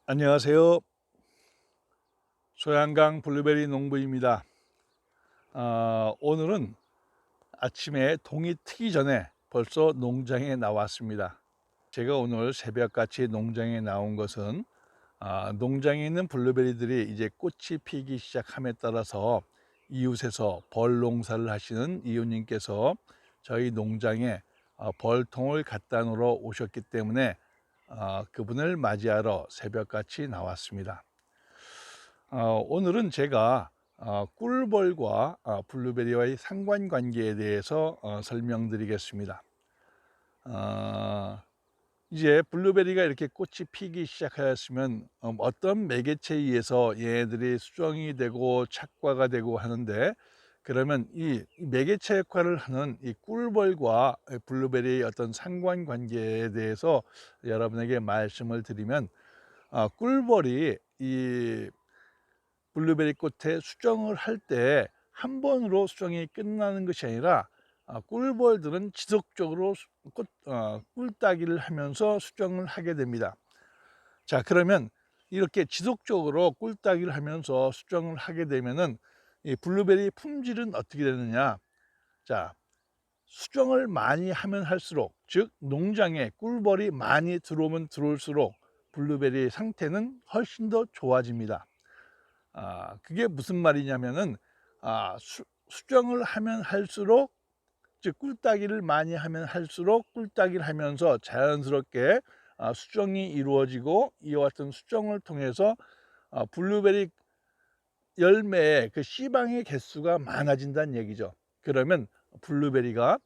안녕하세요. 소양강 블루베리 농부입니다. 오늘은 아침에 동이 트기 전에 벌써 농장에 나왔습니다. 제가 오늘 새벽같이 농장에 나온 것은 농장에 있는 블루베리들이 이제 꽃이 피기 시작함에 따라서 이웃에서 벌 농사를 하시는 이웃님께서 저희 농장에 벌통을 갖다 놓으러 오셨기 때문에 그분을 맞이하러 새벽같이 나왔습니다. 오늘은 제가 꿀벌과 블루베리와의 상관관계에 대해서 설명드리겠습니다. 이제 블루베리가 이렇게 꽃이 피기 시작하였으면 어떤 매개체에 의해서 얘네들이 수정이 되고 착과가 되고 하는데, 그러면 이 매개체 역할을 하는 이 꿀벌과 블루베리의 어떤 상관관계에 대해서 여러분에게 말씀을 드리면, 꿀벌이 이 블루베리 꽃에 수정을 할 때 한 번으로 수정이 끝나는 것이 아니라 꿀벌들은 지속적으로 꿀따기를 하면서 수정을 하게 됩니다. 자, 그러면 이렇게 지속적으로 꿀따기를 하면서 수정을 하게 되면은 이 블루베리 품질은 어떻게 되느냐? 자, 수정을 많이 하면 할수록, 즉 농장에 꿀벌이 많이 들어오면 들어올수록 블루베리 상태는 훨씬 더 좋아집니다. 그게 무슨 말이냐면은 수정을 하면 할수록, 즉 꿀따기를 많이 하면 할수록 꿀따기를 하면서 자연스럽게 수정이 이루어지고, 이와 같은 수정을 통해서 블루베리 열매의 그 씨방의 개수가 많아진다는 얘기죠. 그러면 블루베리가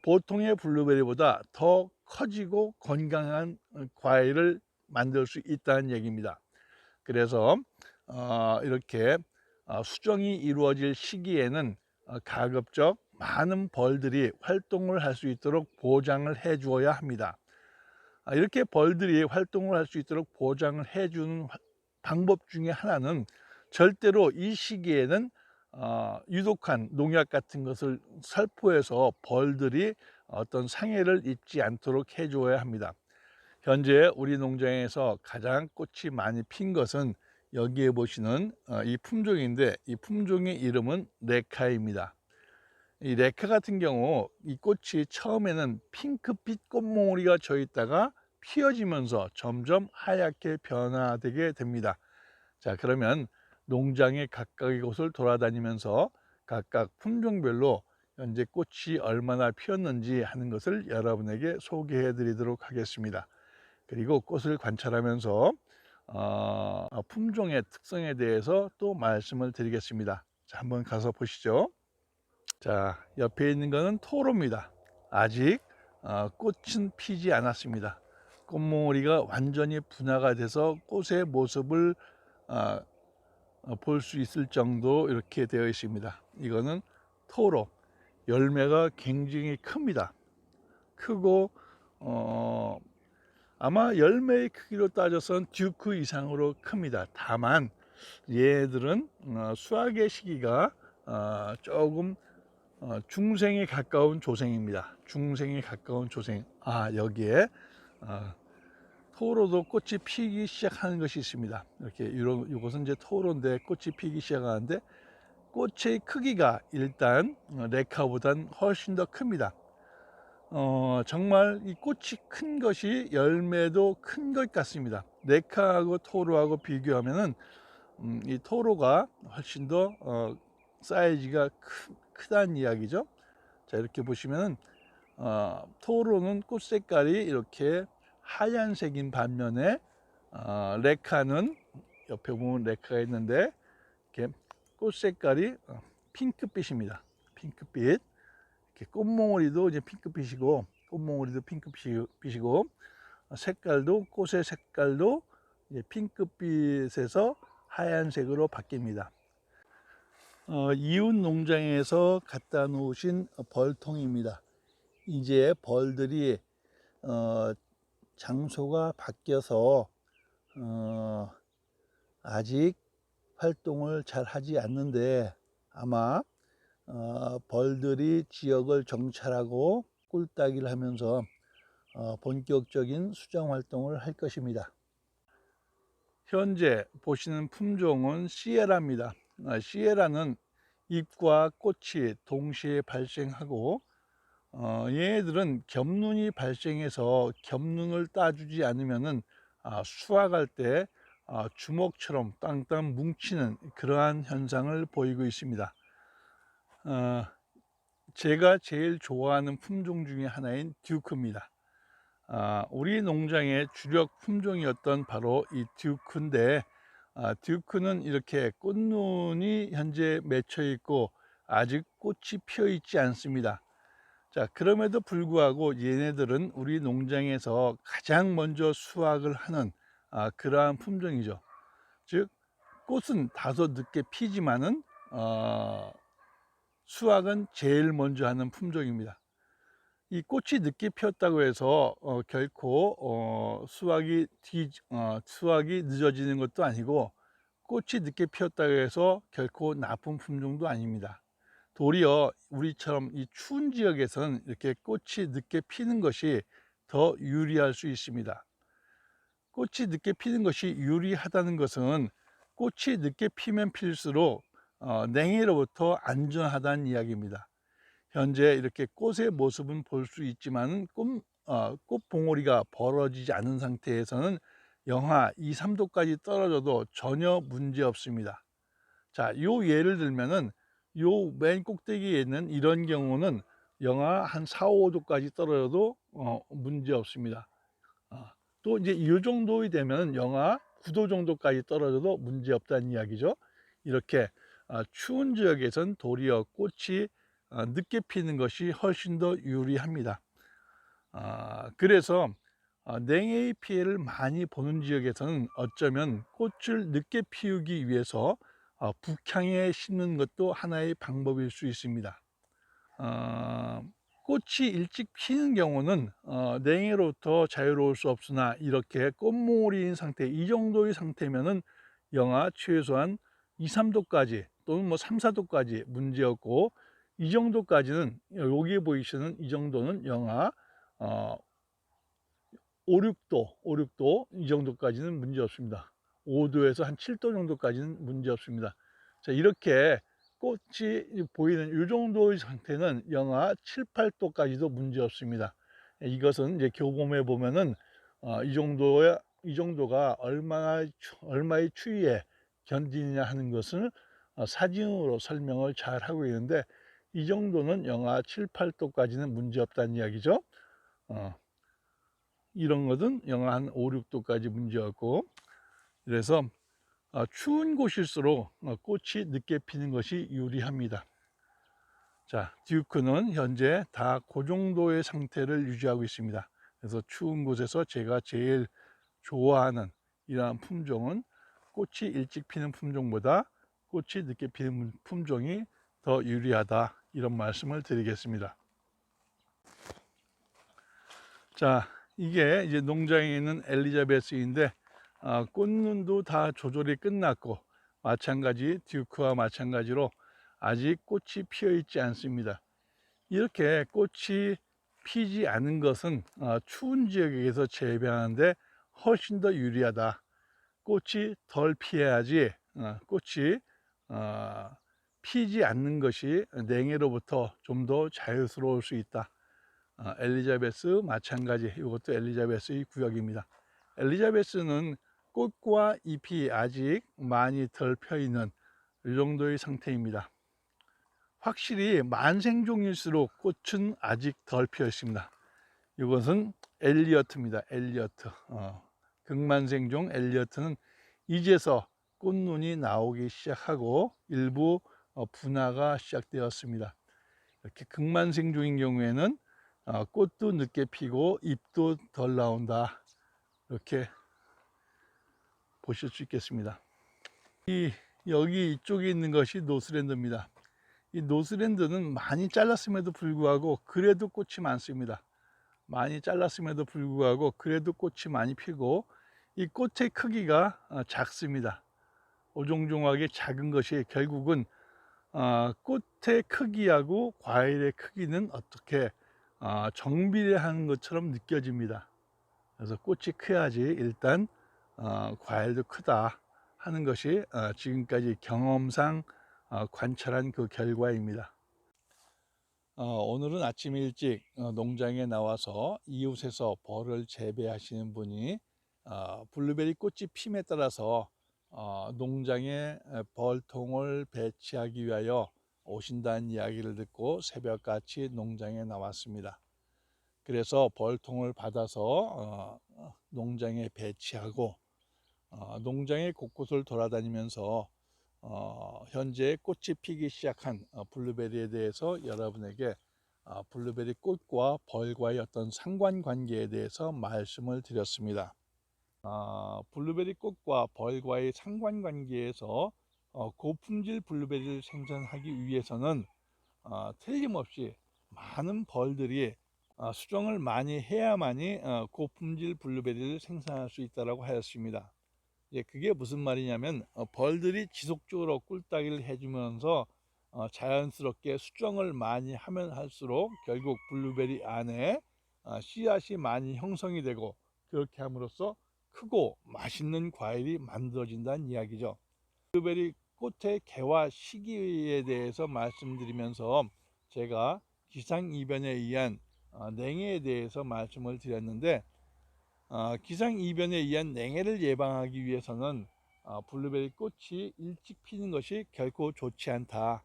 보통의 블루베리보다 더 커지고 건강한 과일을 만들 수 있다는 얘기입니다. 그래서 이렇게 수정이 이루어질 시기에는 가급적 많은 벌들이 활동을 할 수 있도록 보장을 해 주어야 합니다. 이렇게 벌들이 활동을 할 수 있도록 보장을 해 주는 방법 중에 하나는, 절대로 이 시기에는 유독한 농약 같은 것을 살포해서 벌들이 어떤 상해를 입지 않도록 해 줘야 합니다. 현재 우리 농장에서 가장 꽃이 많이 핀 것은 여기에 보시는 이 품종인데, 이 품종의 이름은 레카입니다. 이 레카 같은 경우 이 꽃이 처음에는 핑크빛 꽃몽우리가 져 있다가 피어지면서 점점 하얗게 변화되게 됩니다. 자, 그러면 농장의 각각의 곳을 돌아다니면서 각각 품종별로 현재 꽃이 얼마나 피었는지 하는 것을 여러분에게 소개해 드리도록 하겠습니다. 그리고 꽃을 관찰하면서 품종의 특성에 대해서 또 말씀을 드리겠습니다. 자, 한번 가서 보시죠. 자, 옆에 있는 것은 토로입니다. 아직 꽃은 피지 않았습니다. 꽃몽우리가 완전히 분화가 돼서 꽃의 모습을 볼 수 있을 정도 이렇게 되어 있습니다. 이거는 토로. 열매가 굉장히 큽니다. 크고 아마 열매의 크기로 따져선 듀크 이상으로 큽니다. 다만 얘들은 수확의 시기가 조금 중생에 가까운 조생입니다. 중생에 가까운 조생. 여기에 토로도 꽃이 피기 시작하는 것이 있습니다. 이렇게 이것은 이제 토로인데 꽃이 피기 시작하는데, 꽃의 크기가 일단 레카보단 훨씬 더 큽니다. 정말 이 꽃이 큰 것이 열매도 큰 것 같습니다. 레카하고 토로하고 비교하면은 이 토로가 훨씬 더 사이즈가 크다는 이야기죠. 자, 이렇게 보시면은 토로는 꽃 색깔이 이렇게 하얀색인 반면에 레카는, 옆에 보면 레카가 있는데 이렇게 꽃 색깔이 핑크빛입니다. 핑크빛. 이렇게 꽃몽우리도 이제 핑크빛이고, 꽃몽우리도 핑크빛이고, 색깔도, 꽃의 색깔도 이제 핑크빛에서 하얀색으로 바뀝니다. 이웃 농장에서 갖다 놓으신 벌통입니다. 이제 벌들이 장소가 바뀌어서 아직 활동을 잘 하지 않는데, 아마 벌들이 지역을 정찰하고 꿀따기를 하면서 본격적인 수정 활동을 할 것입니다. 현재 보시는 품종은 시에라입니다. 시에라는 잎과 꽃이 동시에 발생하고 얘네들은 겹눈이 발생해서 겹눈을 따주지 않으면은 수확할 때 주먹처럼 땅땅 뭉치는 그러한 현상을 보이고 있습니다. 제가 제일 좋아하는 품종 중에 하나인 듀크입니다. 우리 농장의 주력 품종이었던 바로 이 듀크인데, 듀크는 이렇게 꽃눈이 현재 맺혀 있고 아직 꽃이 피어 있지 않습니다. 자, 그럼에도 불구하고 얘네들은 우리 농장에서 가장 먼저 수확을 하는 그러한 품종이죠. 즉, 꽃은 다소 늦게 피지만은 수확은 제일 먼저 하는 품종입니다. 이 꽃이 늦게 피었다고 해서 결코 수확이 늦어지는 것도 아니고, 꽃이 늦게 피었다고 해서 결코 나쁜 품종도 아닙니다. 도리어 우리처럼 이 추운 지역에서는 이렇게 꽃이 늦게 피는 것이 더 유리할 수 있습니다. 꽃이 늦게 피는 것이 유리하다는 것은 꽃이 늦게 피면 필수록 냉해로부터 안전하다는 이야기입니다. 현재 이렇게 꽃의 모습은 볼 수 있지만 꽃봉오리가 벌어지지 않은 상태에서는 영하 2, 3도까지 떨어져도 전혀 문제 없습니다. 자, 요 예를 들면은 요 맨 꼭대기에 있는 이런 경우는 영하 한 4, 5도까지 떨어져도 문제 없습니다. 또 이제 이 정도 되면 영하 9도 정도까지 떨어져도 문제 없다는 이야기죠. 이렇게 추운 지역에선 도리어 꽃이 늦게 피는 것이 훨씬 더 유리합니다. 그래서 냉해의 피해를 많이 보는 지역에서는 어쩌면 꽃을 늦게 피우기 위해서 북향에 심는 것도 하나의 방법일 수 있습니다. 꽃이 일찍 피는 경우는 냉해로부터 자유로울 수 없으나, 이렇게 꽃몽오리인 상태, 이 정도의 상태면은 영하 최소한 2, 3도까지 또는 뭐 3, 4도까지 문제없고, 이 정도까지는, 여기 보이시는 이 정도는 영하 5, 6도 이 정도까지는 문제 없습니다. 5도에서 한 7도 정도까지는 문제 없습니다. 자, 이렇게 꽃이 보이는 이 정도의 상태는 영하 7, 8도까지도 문제 없습니다. 이것은 이제 교봄에 보면은 이 정도가 얼마의 추위에 견디느냐 하는 것을 사진으로 설명을 잘 하고 있는데, 이 정도는 영하 7, 8도까지는 문제 없다는 이야기죠. 이런 것은 영하 한 5, 6도까지 문제 없고, 그래서 추운 곳일수록 꽃이 늦게 피는 것이 유리합니다. 자, 듀크는 현재 다 그 정도의 상태를 유지하고 있습니다. 그래서 추운 곳에서 제가 제일 좋아하는 이러한 품종은 꽃이 일찍 피는 품종보다 꽃이 늦게 피는 품종이 더 유리하다, 이런 말씀을 드리겠습니다. 자, 이게 이제 농장에 있는 엘리자베스인데, 꽃눈도 다 조절이 끝났고, 마찬가지 듀크와 마찬가지로 아직 꽃이 피어 있지 않습니다. 이렇게 꽃이 피지 않은 것은 추운 지역에서 재배하는데 훨씬 더 유리하다. 꽃이 덜 피해야지 꽃이 피지 않는 것이 냉해로부터 좀 더 자유스러울 수 있다. 엘리자베스 마찬가지, 이것도 엘리자베스의 구역입니다. 엘리자베스는 꽃과 잎이 아직 많이 덜 펴 있는 이 정도의 상태입니다. 확실히 만생종일수록 꽃은 아직 덜 피어 있습니다. 이것은 엘리어트입니다. 엘리어트. 극만생종 엘리어트는 이제서 꽃눈이 나오기 시작하고 일부 분화가 시작되었습니다. 이렇게 극만생종인 경우에는 꽃도 늦게 피고 잎도 덜 나온다, 이렇게 보실 수 있겠습니다. 여기 이쪽에 있는 것이 노스랜드입니다. 이 노스랜드는 많이 잘랐음에도 불구하고 그래도 꽃이 많습니다. 많이 잘랐음에도 불구하고 그래도 꽃이 많이 피고, 이 꽃의 크기가 작습니다. 오종종하게 작은 것이 결국은 꽃의 크기하고 과일의 크기는 어떻게 정비례하는 것처럼 느껴집니다. 그래서 꽃이 커야지 일단 과일도 크다 하는 것이 지금까지 경험상 관찰한 그 결과입니다. 오늘은 아침 일찍 농장에 나와서 이웃에서 벌을 재배하시는 분이 블루베리 꽃이 핌에 따라서 농장에 벌통을 배치하기 위하여 오신다는 이야기를 듣고 새벽같이 농장에 나왔습니다. 그래서 벌통을 받아서 농장에 배치하고 농장의 곳곳을 돌아다니면서 현재 꽃이 피기 시작한 블루베리에 대해서 여러분에게 블루베리 꽃과 벌과의 어떤 상관관계에 대해서 말씀을 드렸습니다. 블루베리 꽃과 벌과의 상관관계에서 고품질 블루베리를 생산하기 위해서는 틀림없이 많은 벌들이 수정을 많이 해야만이 고품질 블루베리를 생산할 수 있다고 하였습니다. 그게 무슨 말이냐면 벌들이 지속적으로 꿀따기를 해주면서 자연스럽게 수정을 많이 하면 할수록 결국 블루베리 안에 씨앗이 많이 형성이 되고, 그렇게 함으로써 크고 맛있는 과일이 만들어진다는 이야기죠. 블루베리 꽃의 개화 시기에 대해서 말씀드리면서 제가 기상이변에 의한 냉해에 대해서 말씀을 드렸는데, 기상이변에 의한 냉해를 예방하기 위해서는 블루베리 꽃이 일찍 피는 것이 결코 좋지 않다.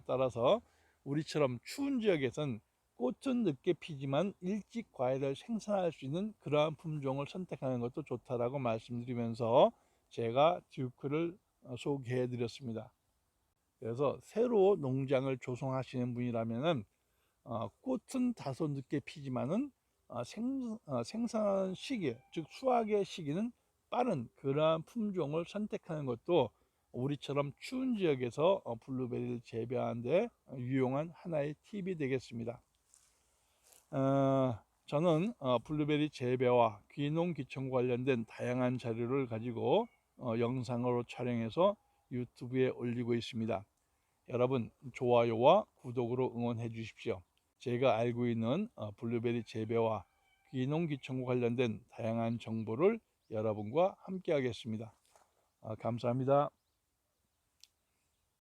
따라서 우리처럼 추운 지역에선 꽃은 늦게 피지만 일찍 과일을 생산할 수 있는 그러한 품종을 선택하는 것도 좋다라고 말씀드리면서 제가 듀크를 소개해 드렸습니다. 그래서 새로 농장을 조성하시는 분이라면은 꽃은 다소 늦게 피지만은 생산 시기, 즉 수확의 시기는 빠른 그러한 품종을 선택하는 것도 우리처럼 추운 지역에서 블루베리를 재배하는 데 유용한 하나의 팁이 되겠습니다. 저는 블루베리 재배와 귀농 귀청 관련된 다양한 자료를 가지고 영상으로 촬영해서 유튜브에 올리고 있습니다. 여러분 좋아요와 구독으로 응원해 주십시오. 제가 알고 있는 블루베리 재배와 귀농 귀청과 관련된 다양한 정보를 여러분과 함께 하겠습니다. 감사합니다.